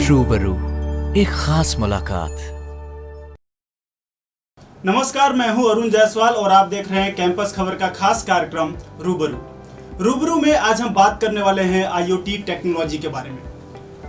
रूबरू, एक खास मुलाकात। नमस्कार, मैं हूं अरुण जायसवाल और आप देख रहे हैं कैंपस खबर का खास कार्यक्रम रूबरू। रूबरू में आज हम बात करने वाले हैं आईओटी टेक्नोलॉजी के बारे में।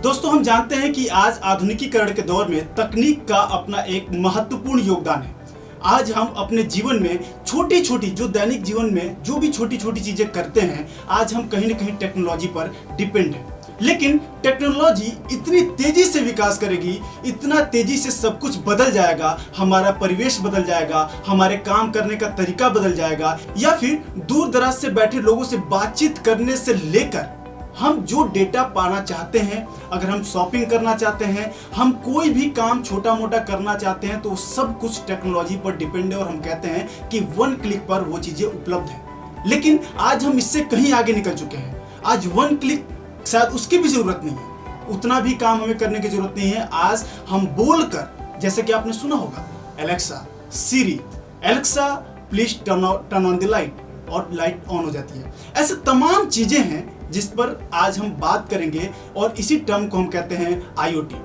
दोस्तों, हम जानते हैं कि आज आधुनिकीकरण के दौर में तकनीक का अपना एक महत्वपूर्ण योगदान है। आज हम अपने जीवन में छोटी छोटी जो दैनिक जीवन में जो भी छोटी छोटी चीजें करते हैं, आज हम कहीं ना कहीं टेक्नोलॉजी पर डिपेंड हैं। लेकिन टेक्नोलॉजी इतनी तेजी से विकास करेगी, इतना तेजी से सब कुछ बदल जाएगा, हमारा परिवेश बदल जाएगा, हमारे काम करने का तरीका बदल जाएगा, या फिर दूर दराज से बैठे लोगों से बातचीत करने से लेकर हम जो डेटा पाना चाहते हैं, अगर हम शॉपिंग करना चाहते हैं, हम कोई भी काम छोटा मोटा करना चाहते हैं, तो सब कुछ टेक्नोलॉजी पर डिपेंड है। और हम कहते हैं कि 1 क्लिक पर वो चीजें उपलब्ध हैं। लेकिन आज हम इससे कहीं आगे निकल चुके हैं। आज 1 क्लिक शायद उसकी भी जरूरत नहीं है, उतना भी काम हमें करने की जरूरत नहीं है। आज हम बोलकर, जैसे कि आपने सुना होगा, Alexa, Siri, Alexa please turn on the light, और लाइट ऑन हो जाती है। ऐसे तमाम चीजें हैं जिस पर आज हम बात करेंगे, और इसी टर्म को हम कहते हैं आईओटी।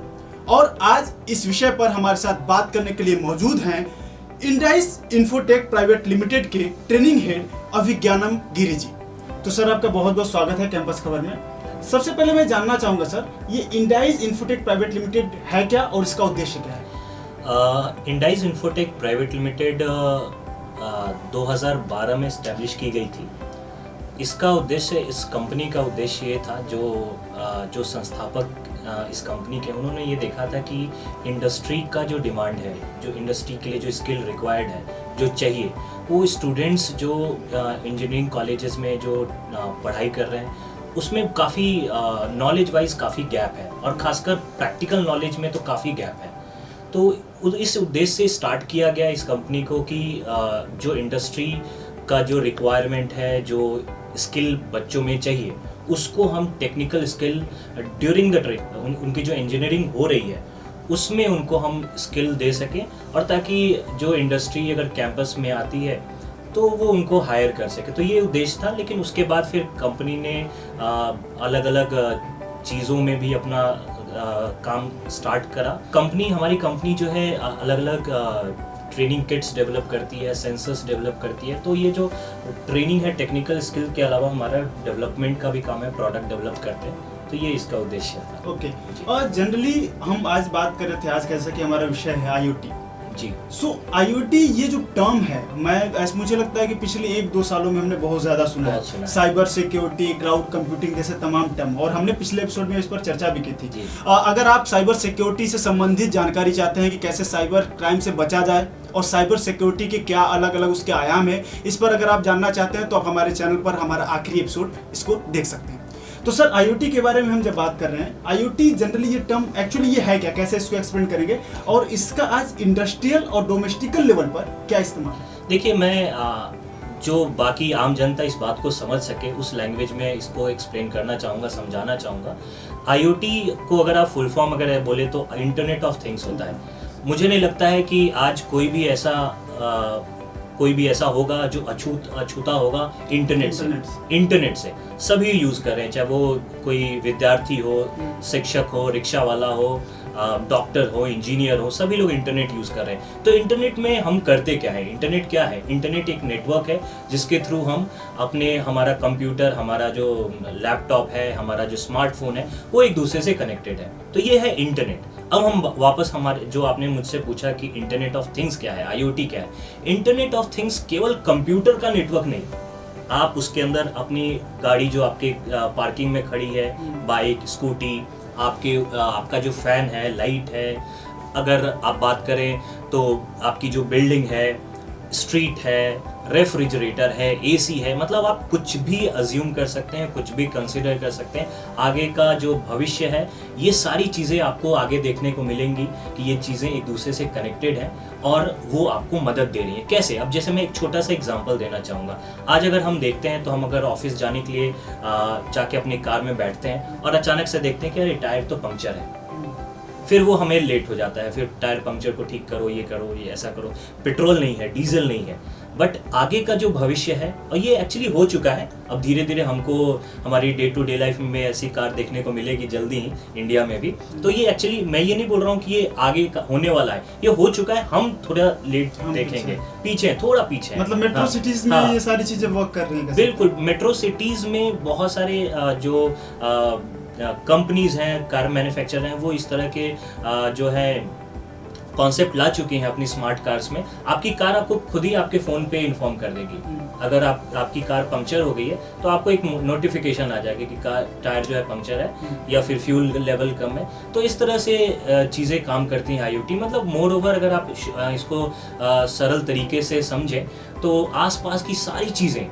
और आज इस विषय पर हमारे साथ बात करने के लिए मौजूद हैं इंडाइस इन्फोटेक प्राइवेट लिमिटेड के ट्रेनिंग हेड अभिज्ञानम गिरी जी। तो सर, आपका बहुत बहुत स्वागत है कैंपस खबर में। सबसे पहले मैं जानना चाहूंगा सर, ये इंडाइस इन्फोटेक प्राइवेट लिमिटेड है क्या और इसका उद्देश्य क्या है? इंडाइस इन्फोटेक प्राइवेट लिमिटेड 2012 में एस्टैब्लिश की गई थी। इसका उद्देश्य, इस कंपनी का उद्देश्य ये था, जो संस्थापक इस कंपनी के, उन्होंने ये देखा था कि इंडस्ट्री का जो डिमांड है, जो इंडस्ट्री के लिए जो स्किल रिक्वायर्ड है, जो चाहिए, वो स्टूडेंट्स जो इंजीनियरिंग कॉलेजेस में जो पढ़ाई कर रहे हैं, उसमें काफ़ी नॉलेज वाइज काफ़ी गैप है, और ख़ासकर प्रैक्टिकल नॉलेज में तो काफ़ी गैप है। तो इस उद्देश्य से स्टार्ट किया गया इस कंपनी को कि जो इंडस्ट्री का जो रिक्वायरमेंट है, जो स्किल बच्चों में चाहिए, उसको हम technical skill during the train, उनकी जो इंजीनियरिंग हो रही है उसमें उनको हम स्किल दे सकें, और ताकि जो इंडस्ट्री अगर कैंपस में आती है तो वो उनको हायर कर सके। तो ये उद्देश्य था। लेकिन उसके बाद फिर कंपनी ने अलग अलग चीज़ों में भी अपना काम स्टार्ट करा। हमारी कंपनी जो है अलग अलग ट्रेनिंग किट्स डेवलप करती है, सेंसर्स डेवलप करती है। तो ये जो ट्रेनिंग है, टेक्निकल स्किल के अलावा हमारा डेवलपमेंट का भी काम है, प्रोडक्ट डेवलप करते हैं। तो ये इसका उद्देश्य था। ओके। और जनरली हम आज बात कर रहे थे, आज कैसा कि हमारा विषय है आईओटी जी। सो आईओटी ये जो टर्म है, मुझे लगता है कि पिछले 1-2 सालों में हमने बहुत ज़्यादा सुना है। साइबर सिक्योरिटी, क्लाउड कंप्यूटिंग जैसे तमाम टर्म, और हमने पिछले एपिसोड में इस पर चर्चा भी की थी। अगर आप साइबर सिक्योरिटी से संबंधित जानकारी चाहते हैं कि कैसे साइबर क्राइम से बचा जाए और साइबर सिक्योरिटी के क्या अलग अलग उसके आयाम है, इस पर अगर आप जानना चाहते हैं तो आप हमारे चैनल पर हमारा आखिरी एपिसोड इसको देख सकते हैं। तो सर, आईओटी के बारे में हम जब बात कर रहे हैं, आईओटी जनरली ये टर्म एक्चुअली ये है क्या, कैसे इसको एक्सप्लेन करेंगे, और इसका आज इंडस्ट्रियल और डोमेस्टिकल लेवल पर क्या इस्तेमाल है? देखिए, मैं जो बाकी आम जनता इस बात को समझ सके उस लैंग्वेज में इसको एक्सप्लेन करना चाहूँगा, समझाना चाहूँगा। आईओटी को अगर आप फुल फॉर्म अगर बोले तो इंटरनेट ऑफ थिंग्स होता है। मुझे नहीं लगता है कि आज कोई भी ऐसा होगा जो अछूता होगा इंटरनेट से। सभी यूज़ कर रहे हैं, चाहे वो कोई विद्यार्थी हो, शिक्षक हो, रिक्शा वाला हो, डॉक्टर हो, इंजीनियर हो, सभी लोग इंटरनेट यूज़ कर रहे हैं। तो इंटरनेट में हम करते क्या है? इंटरनेट क्या है? इंटरनेट एक नेटवर्क है जिसके थ्रू हम हमारा कंप्यूटर, हमारा जो लैपटॉप है, हमारा जो स्मार्टफोन है, वो एक दूसरे से कनेक्टेड है। तो ये है इंटरनेट। अब हम वापस हमारे, जो आपने मुझसे पूछा कि इंटरनेट ऑफ थिंग्स क्या है, आईओटी क्या है। इंटरनेट ऑफ थिंग्स केवल कंप्यूटर का नेटवर्क नहीं, आप उसके अंदर अपनी गाड़ी जो आपके पार्किंग में खड़ी है, बाइक, स्कूटी, आपका जो फैन है, लाइट है, अगर आप बात करें तो आपकी जो बिल्डिंग है, स्ट्रीट है, रेफ्रिजरेटर है, एसी है, मतलब आप कुछ भी अज्यूम कर सकते हैं, कुछ भी कंसिडर कर सकते हैं। आगे का जो भविष्य है, ये सारी चीज़ें आपको आगे देखने को मिलेंगी कि ये चीज़ें एक दूसरे से कनेक्टेड हैं और वो आपको मदद दे रही है। कैसे? अब जैसे मैं एक छोटा सा एग्जांपल देना चाहूँगा। आज अगर हम देखते हैं तो हम अगर ऑफिस जाने के लिए जाके अपनी कार में बैठते हैं और अचानक से देखते हैं कि अरे टायर तो पंक्चर है, फिर वो हमें लेट हो जाता है, फिर टायर पंक्चर को ठीक करो, ये करो, ये ऐसा करो, पेट्रोल नहीं है, डीजल नहीं है। बट आगे का जो भविष्य है, और ये एक्चुअली हो चुका है, अब धीरे धीरे हमको हमारी डे टू डे लाइफ में ऐसी कार देखने को मिलेगी जल्दी ही इंडिया में भी। तो ये एक्चुअली मैं ये नहीं बोल रहा हूँ कि ये आगे का होने वाला है, ये हो चुका है, हम थोड़ा लेट देखेंगे, पीछे थोड़ा पीछे है। मतलब मेट्रो सिटीज में ये सारी चीजें वर्क कर रही हैं। बिल्कुल, मेट्रो सिटीज में बहुत सारे जो कंपनीज हैं, कार मैन्युफैक्चरर हैं, वो इस तरह के जो है कॉन्सेप्ट ला चुके हैं अपनी स्मार्ट कार्स में। आपकी कार आपको खुद ही आपके फ़ोन पे इन्फॉर्म कर देगी। अगर आपकी कार पंक्चर हो गई है तो आपको एक नोटिफिकेशन आ जाएगी कि कार टायर जो है पंक्चर है या फिर फ्यूल लेवल कम है। तो इस तरह से चीज़ें काम करती हैं IoT। मतलब मोर ओवर अगर आप इसको सरल तरीके से समझें तो आसपास की सारी चीज़ें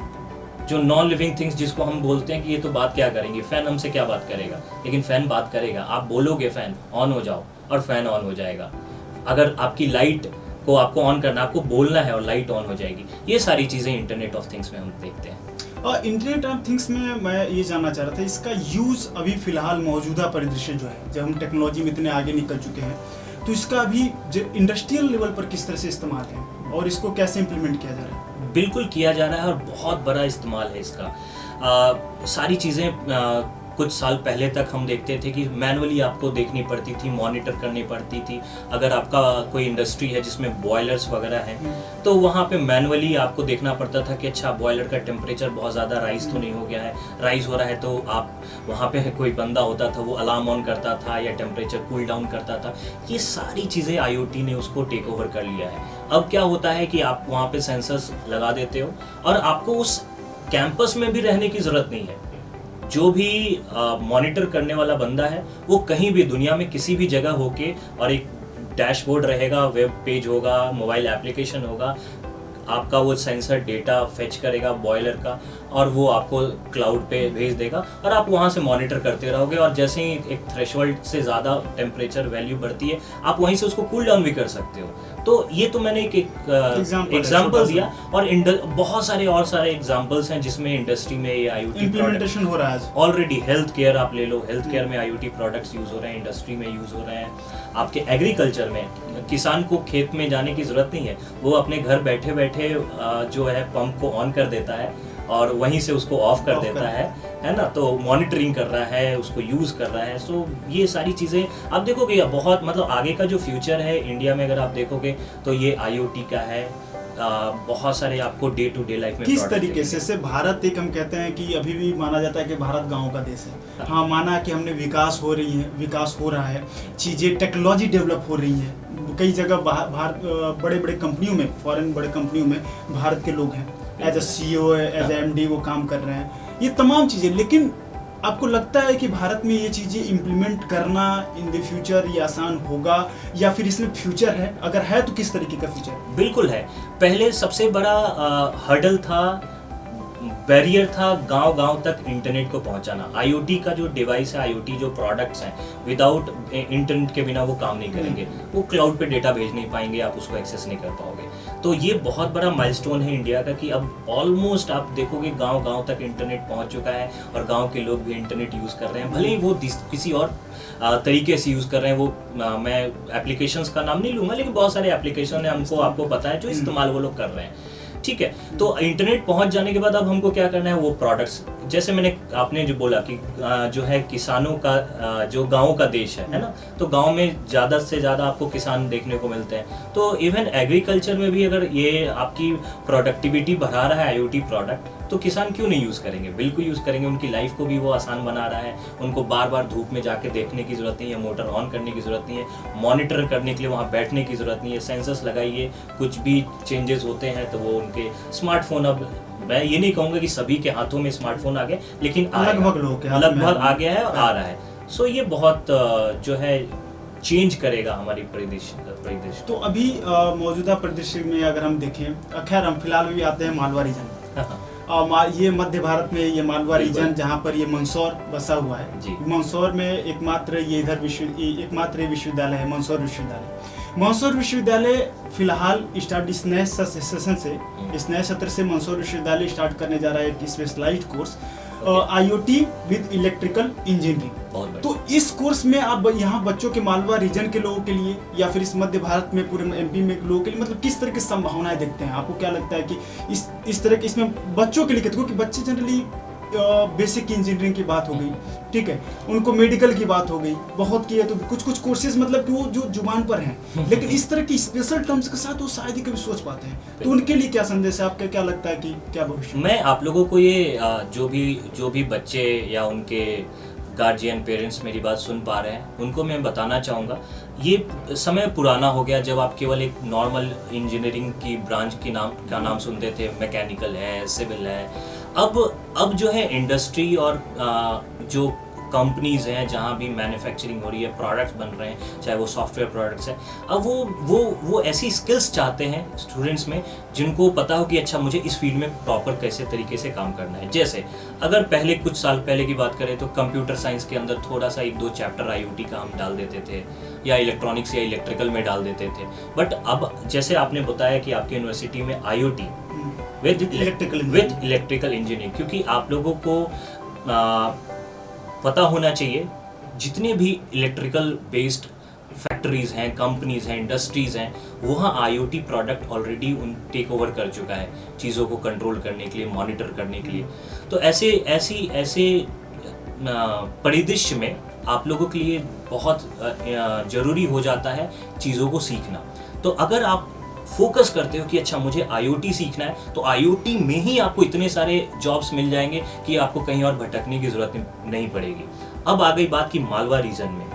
जो नॉन लिविंग थिंग्स जिसको हम बोलते हैं कि ये तो बात क्या करेंगे, फ़ैन हमसे क्या बात करेगा, लेकिन फ़ैन बात करेगा। आप बोलोगे फ़ैन ऑन हो जाओ और फ़ैन ऑन हो जाएगा। अगर आपकी लाइट को आपको ऑन करना, आपको बोलना है और लाइट ऑन हो जाएगी। ये सारी चीज़ें इंटरनेट ऑफ थिंग्स में हम देखते हैं। और इंटरनेट ऑफ थिंग्स में मैं ये जानना चाह रहा था, इसका यूज़ अभी फ़िलहाल मौजूदा परिदृश्य जो है, जब हम टेक्नोलॉजी में इतने आगे निकल चुके हैं, तो इसका अभी जो इंडस्ट्रियल लेवल पर किस तरह से इस्तेमाल है और इसको कैसे इम्प्लीमेंट किया जा रहा है? बिल्कुल किया जा रहा है और बहुत बड़ा इस्तेमाल है इसका। सारी चीज़ें कुछ साल पहले तक हम देखते थे कि मैनुअली आपको देखनी पड़ती थी, मॉनिटर करनी पड़ती थी। अगर आपका कोई इंडस्ट्री है जिसमें बॉयलर्स वगैरह हैं तो वहाँ पे मैनुअली आपको देखना पड़ता था कि अच्छा बॉयलर का टेम्परेचर बहुत ज़्यादा राइज तो नहीं हो गया है। राइज हो रहा है तो आप वहाँ पे कोई बंदा होता था, वो अलार्म ऑन करता था या टेम्परेचर कूल डाउन करता था। ये सारी चीज़ें IoT ने उसको टेक ओवर कर लिया है। अब क्या होता है कि आप वहाँ पे सेंसर्स लगा देते हो और आपको उस कैंपस में भी रहने की ज़रूरत नहीं है। जो भी मॉनिटर करने वाला बंदा है वो कहीं भी दुनिया में किसी भी जगह होके, और एक डैशबोर्ड रहेगा, वेब पेज होगा, मोबाइल एप्लीकेशन होगा, आपका वो सेंसर डेटा फेच करेगा बॉयलर का और वो आपको क्लाउड पे भेज देगा और आप वहाँ से मॉनिटर करते रहोगे। और जैसे ही एक थ्रेशोल्ड से ज़्यादा टेम्परेचर वैल्यू बढ़ती है आप वहीं से उसको कूल डाउन भी कर सकते हो। तो ये तो मैंने एक एग्जाम्पल दिया, और बहुत सारे और सारे एग्जाम्पल्स हैं जिसमें इंडस्ट्री में ये IoT इम्प्लीमेंटेशन हो रहा है ऑलरेडी। हेल्थ केयर आप ले लो, हेल्थ केयर में IoT प्रोडक्ट्स यूज़ हो रहे हैं, इंडस्ट्री में यूज़ हो रहे हैं। आपके एग्रीकल्चर में किसान को खेत में जाने की ज़रूरत नहीं है, वो अपने घर बैठे बैठे जो है पंप को ऑन कर देता है और वहीं से उसको ऑफ कर देता है ना। तो मॉनिटरिंग कर रहा है, उसको यूज़ कर रहा है। सो ये सारी चीज़ें आप देखोगे बहुत, मतलब आगे का जो फ्यूचर है इंडिया में अगर आप देखोगे तो ये IoT का है। बहुत सारे आपको डे टू डे लाइफ में किस तरीके से भारत, एक हम कहते हैं कि अभी भी माना जाता है कि भारत गांव का देश है। हाँ, माना कि हमने विकास हो रहा है, चीज़ें टेक्नोलॉजी डेवलप हो रही है, कई जगह बड़े बड़े कंपनियों में, फॉरेन बड़े कंपनियों में भारत के लोग हैं, as a CEO, as a MD वो काम कर रहे हैं, ये तमाम चीज़ें। लेकिन आपको लगता है कि भारत में ये चीज़ें इम्प्लीमेंट करना इन द फ्यूचर ये आसान होगा, या फिर इसमें फ्यूचर है? अगर है तो किस तरीके का फ्यूचर? बिल्कुल है। पहले सबसे बड़ा हर्डल था, बैरियर था गांव-गांव तक इंटरनेट को पहुंचाना। IoT का जो डिवाइस है, IoT जो प्रोडक्ट्स हैं, विदाउट इंटरनेट के बिना वो काम नहीं करेंगे। वो क्लाउड पे डेटा भेज नहीं पाएंगे, आप उसको एक्सेस नहीं कर पाओगे। तो ये बहुत बड़ा माइलस्टोन है इंडिया का कि अब ऑलमोस्ट आप देखोगे गांव-गांव तक इंटरनेट पहुंच चुका है और गांव के लोग भी इंटरनेट यूज़ कर रहे हैं। भले ही वो किसी और तरीके से यूज़ कर रहे हैं। वो मैं एप्लीकेशंस का नाम नहीं लूँगा, लेकिन बहुत सारे एप्लीकेशन है, आपको पता है, जो इस्तेमाल वो लोग कर रहे हैं। ठीक है, तो इंटरनेट पहुंच जाने के बाद अब हमको क्या करना है, वो प्रोडक्ट्स, जैसे आपने जो बोला कि जो है किसानों का जो गाँव का देश है ना, तो गांव में ज़्यादा से ज़्यादा आपको किसान देखने को मिलते हैं। तो इवन एग्रीकल्चर में भी अगर ये आपकी प्रोडक्टिविटी बढ़ा रहा है IoT प्रोडक्ट, तो किसान क्यों नहीं यूज़ करेंगे? बिल्कुल यूज़ करेंगे। उनकी लाइफ को भी वो आसान बना रहा है, उनको बार बार धूप में जाके देखने की ज़रूरत नहीं है, मोटर ऑन करने की ज़रूरत नहीं है, मॉनिटर करने के लिए वहाँ बैठने की ज़रूरत नहीं है। सेंसर्स लगाइए, कुछ भी चेंजेस होते हैं तो वो उनके स्मार्टफोन, अब मैं ये नहीं कहूँगा कि सभी के हाथों में स्मार्टफोन आ गए, लेकिन लगभग आ गया है और आ रहा है। सो ये बहुत जो है चेंज करेगा हमारी परिदृश्य। तो अभी मौजूदा परिदृश्य में अगर हम देखें, खैर हम फिलहाल भी आते हैं मालवा रीजन। ये मध्य भारत में ये मालवा रीजन, जहाँ पर ये मंदसौर बसा हुआ है। मंदसौर में एकमात्र ये एकमात्र विश्वविद्यालय है, मंदसौर विश्वविद्यालय। मंदसौर विश्वविद्यालय फिलहाल इस नए सेशन से, इस नए सत्र से मंदसौर विश्वविद्यालय स्टार्ट करने जा रहा है एक specialised course IoT with electrical engineering. बहुत बढ़िया। तो इस कोर्स में आप यहाँ बच्चों के मालवा रीजन के लोगों के लिए या फिर इस मध्य भारत में पूरे MP में लोगों के लिए मतलब किस तरह की संभावनाएं देखते हैं? आपको क्या लगता है कि इस तरह के इसमें बच्चों के लिए, क्योंकि बच्चे जनरली बेसिक इंजीनियरिंग की बात हो गई, ठीक है, उनको मेडिकल की बात हो गई, बहुत की है तो कुछ कोर्सेज मतलब कि वो जो जुबान पर हैं, लेकिन इस तरह की स्पेशल टर्म्स के साथ वो शायद ही कभी सोच पाते हैं। तो उनके लिए क्या संदेश है आपका? क्या लगता है कि क्या भविष्य? मैं आप लोगों को ये जो भी बच्चे या उनके गार्जियन पेरेंट्स मेरी बात सुन पा रहे हैं, उनको मैं बताना चाहूँगा, ये समय पुराना हो गया जब आप केवल एक नॉर्मल इंजीनियरिंग की ब्रांच का नाम सुनते थे, मैकेनिकल है, सिविल है। अब जो है इंडस्ट्री और जो कंपनीज हैं जहाँ भी मैन्युफैक्चरिंग हो रही है, प्रोडक्ट्स बन रहे हैं, चाहे वो सॉफ्टवेयर प्रोडक्ट्स हैं, अब वो ऐसी स्किल्स चाहते हैं स्टूडेंट्स में जिनको पता हो कि अच्छा मुझे इस फील्ड में प्रॉपर कैसे तरीके से काम करना है। जैसे अगर पहले कुछ साल पहले की बात करें तो कंप्यूटर साइंस के अंदर थोड़ा सा 1-2 चैप्टर IoT का हम डाल देते थे, या इलेक्ट्रॉनिक्स या इलेक्ट्रिकल में डाल देते थे। बट अब जैसे आपने बताया कि आपकी यूनिवर्सिटी में IoT विद इलेक्ट्रिकल इंजीनियरिंग, क्योंकि आप लोगों को पता होना चाहिए जितने भी इलेक्ट्रिकल बेस्ड फैक्ट्रीज हैं, कंपनीज हैं, इंडस्ट्रीज हैं, वहाँ IoT product already take over कर चुका है चीज़ों को कंट्रोल करने के लिए, मॉनिटर करने के लिए। तो ऐसे परिदृश्य में आप लोगों के लिए बहुत ज़रूरी हो जाता है चीज़ों को सीखना। तो अगर आप फोकस करते हो कि अच्छा मुझे IoT सीखना है, तो IoT में ही आपको इतने सारे जॉब्स मिल जाएंगे कि आपको कहीं और भटकने की ज़रूरत नहीं पड़ेगी। अब आ गई बात कि मालवा रीजन में,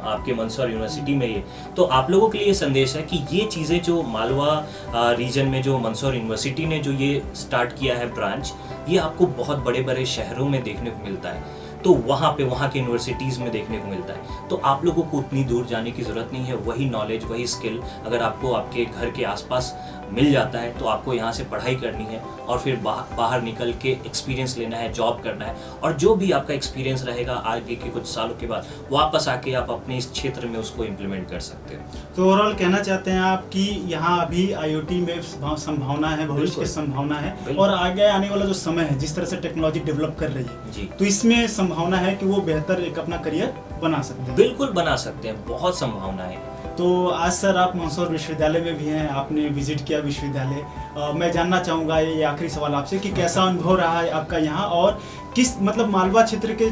आपके मंदसौर यूनिवर्सिटी में ये, तो आप लोगों के लिए संदेश है कि ये चीज़ें जो मालवा रीजन में जो मंदसौर यूनिवर्सिटी ने जो ये स्टार्ट किया है ब्रांच, ये आपको बहुत बड़े बड़े शहरों में देखने को मिलता है, तो वहाँ के यूनिवर्सिटीज़ में देखने को मिलता है। तो आप लोगों को उतनी दूर जाने की ज़रूरत नहीं है। वही नॉलेज, वही स्किल अगर आपको आपके घर के आसपास मिल जाता है तो आपको यहाँ से पढ़ाई करनी है और फिर बाहर निकल के एक्सपीरियंस लेना है, जॉब करना है, और जो भी आपका एक्सपीरियंस रहेगा आगे के कुछ सालों के बाद वापस आके आप अपने इस क्षेत्र में उसको इम्प्लीमेंट कर सकते हो। तो ओवरऑल कहना चाहते हैं आप कि यहाँ अभी IoT में संभावना है, भविष्य की संभावना है, और आगे आने वाला जो समय है, जिस तरह से टेक्नोलॉजी डेवलप कर रही है जी, तो इसमें संभावना है कि वो बेहतर एक अपना करियर बना सकते हैं। बिल्कुल बना सकते हैं, बहुत संभावना है। तो आज सर आप मंदसौर विश्वविद्यालय में भी हैं, आपने विजिट किया विश्वविद्यालय। मैं जानना चाहूँगा ये आखिरी सवाल आपसे कि कैसा अनुभव रहा है आपका यहाँ, और किस मतलब मालवा क्षेत्र के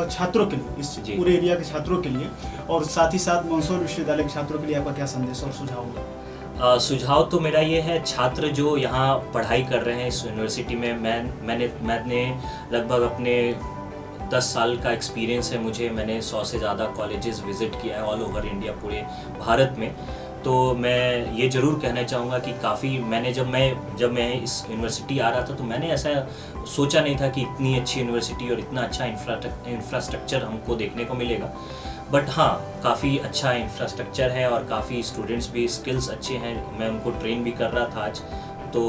छात्रों के लिए, इस पूरे एरिया के छात्रों के लिए, और साथ ही साथ मंदसौर विश्वविद्यालय के छात्रों के लिए आपका क्या संदेश और सुझाव होगा? सुझाव तो मेरा ये है, छात्र जो यहाँ पढ़ाई कर रहे हैं इस यूनिवर्सिटी में, मैंने लगभग अपने 10 साल का एक्सपीरियंस है मुझे, मैंने 100 से ज़्यादा कॉलेजेस विज़िट किया है ऑल ओवर इंडिया, पूरे भारत में। तो मैं ये ज़रूर कहना चाहूँगा कि काफ़ी जब मैं इस यूनिवर्सिटी आ रहा था तो मैंने ऐसा सोचा नहीं था कि इतनी अच्छी यूनिवर्सिटी और इतना अच्छा इंफ्रास्ट्रक्चर हमको देखने को मिलेगा। बट हाँ, काफ़ी अच्छा इंफ्रास्ट्रक्चर है और काफ़ी स्टूडेंट्स भी, स्किल्स अच्छे हैं। मैं उनको ट्रेन भी कर रहा था आज, तो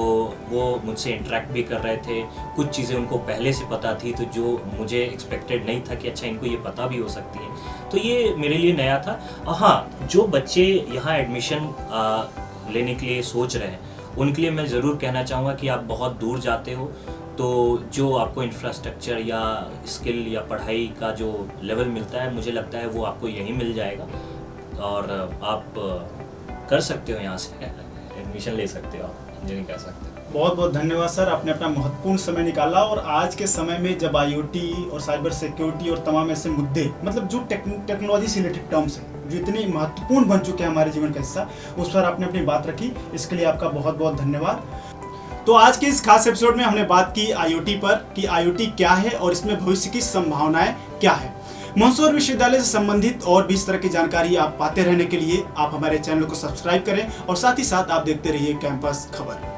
वो मुझसे इंटरेक्ट भी कर रहे थे। कुछ चीज़ें उनको पहले से पता थी, तो जो मुझे एक्सपेक्टेड नहीं था कि अच्छा इनको ये पता भी हो सकती है, तो ये मेरे लिए नया था। हाँ, जो बच्चे यहाँ एडमिशन लेने के लिए सोच रहे हैं, उनके लिए मैं ज़रूर कहना चाहूँगा कि आप बहुत दूर जाते हो तो जो आपको इंफ्रास्ट्रक्चर या स्किल या पढ़ाई का जो लेवल मिलता है, मुझे लगता है वो आपको यहीं मिल जाएगा और आप कर सकते हो, यहाँ से एडमिशन ले सकते हो, आप इंजीनियरिंग कर सकते हो। बहुत बहुत धन्यवाद सर, आपने अपना महत्वपूर्ण समय निकाला, और आज के समय में जब IoT और साइबर सिक्योरिटी और तमाम ऐसे मुद्दे, मतलब जो टेक्नोलॉजी से रिलेटेड टर्म्स हैं जो इतने महत्वपूर्ण बन चुके हैं हमारे जीवन का हिस्सा, उस पर आपने अपनी बात रखी, इसके लिए आपका बहुत बहुत धन्यवाद। तो आज के इस खास एपिसोड में हमने बात की IoT पर, कि IoT क्या है और इसमें भविष्य की संभावनाएं क्या है। मंदसौर विश्वविद्यालय से संबंधित और भी इस तरह की जानकारी आप पाते रहने के लिए आप हमारे चैनल को सब्सक्राइब करें, और साथ ही साथ आप देखते रहिए कैंपस खबर।